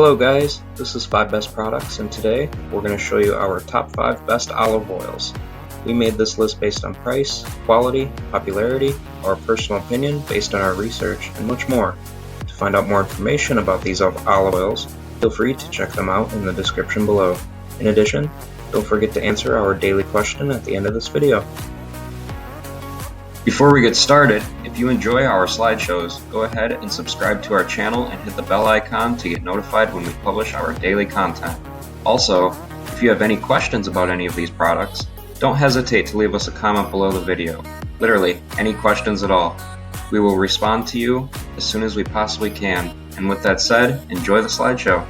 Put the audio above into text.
Hello guys, this is 5 Best Products, and today we're going to show you our top 5 best olive oils. We made this list based on price, quality, popularity, our personal opinion based on our research, and much more. To find out more information about these olive oils, feel free to check them out in the description below. In addition, don't forget to answer our daily question at the end of this video. Before we get started, if you enjoy our slideshows, go ahead and subscribe to our channel and hit the bell icon to get notified when we publish our daily content. Also, if you have any questions about any of these products, don't hesitate to leave us a comment below the video. Literally, any questions at all. We will respond to you as soon as we possibly can. And with that said, enjoy the slideshow.